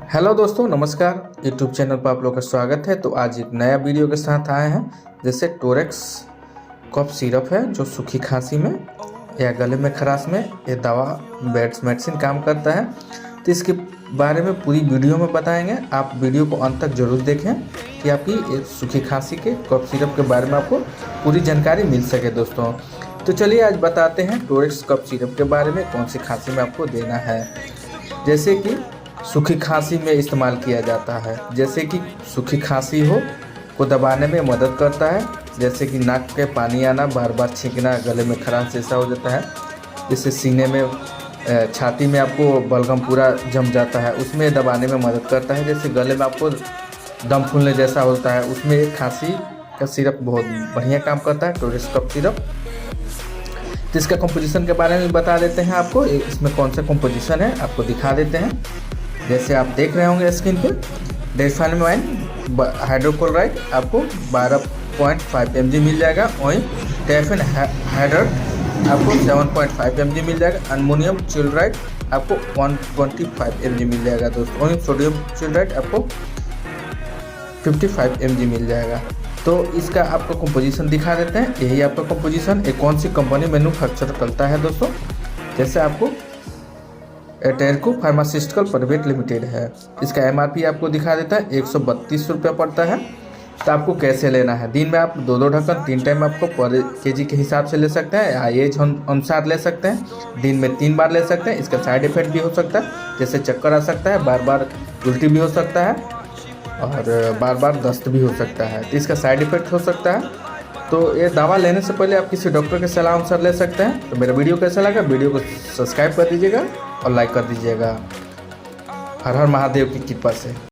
Hello दोस्तों, नमस्कार। YouTube channel पर आप लोग का स्वागत है। तो आज एक नया वीडियो के साथ आए हैं। जैसे टोरेक्स कफ सिरप है जो सूखी खांसी में या गले में खराश में ये दवा बेड्स मेडिसिन काम करता है। तो इसके बारे में पूरी वीडियो में बताएंगे। आप वीडियो को अंत तक जरूर देखें कि आपकी सूखी खांसी के कफ सिरप के बारे में आपको पूरी जानकारी मिल सके दोस्तों। तो चलिए आज बताते हैं टोरेक्स कफ सिरप के बारे में, कौन सी खांसी में आपको देना है। जैसे कि सूखी खांसी में इस्तेमाल किया जाता है। जैसे कि सूखी खांसी को दबाने में मदद करता है। जैसे कि नाक के पानी आना, बार बार छींकना, गले में खराश जैसा हो जाता है, जिससे सीने में छाती में आपको बलगम पूरा जम जाता है, उसमें दबाने में मदद करता है। जैसे गले में आपको दम फूलने जैसा होता है, उसमें खांसी का सिरप बहुत बढ़िया काम करता है, टोरेक्स कफ सिरप। तो इसका कंपोजिशन के बारे में बता देते हैं आपको। इसमें कौन सा कंपोजिशन है आपको दिखा देते हैं। जैसे आप देख रहे होंगे स्क्रीन पे, डेफानमाइन हाइड्रोक्लोराइड आपको 12.5 mg मिल जाएगा। वहीं टेफिन हाइड्रेट आपको 7.5 mg मिल जाएगा। अमोनियम चिलराइड आपको 125 mg मिल जाएगा दोस्तों। वहीं सोडियम चिलराइड आपको 55 mg मिल जाएगा। तो इसका आपको कंपोजिशन दिखा देते हैं। यही आपका कंपोजिशन एक कौन सी कंपनी मैन्युफैक्चर करता है दोस्तों। जैसे आपको एटेरको फार्मास्यूटिकल प्राइवेट लिमिटेड है। इसका MRP आपको दिखा देता है, 132 रुपये पड़ता है। तो आपको कैसे लेना है, दिन में आप 2 ढक्कन 3 टाइम आपको पर kg के हिसाब से ले सकते हैं, या एज अनुसार ले सकते हैं। दिन में 3 बार ले सकते हैं। इसका साइड इफेक्ट भी हो सकता है, जैसे चक्कर आ सकता है, बार बार उल्टी भी हो सकता है, और बार बार दस्त भी हो सकता है। तो इसका साइड इफेक्ट हो सकता है। तो ये दवा लेने से पहले आप किसी डॉक्टर के सलाह अनुसार ले सकते हैं। तो मेरा वीडियो कैसा लगा, वीडियो को सब्सक्राइब कर दीजिएगा और लाइक कर दीजिएगा। हर हर महादेव की कृपा से।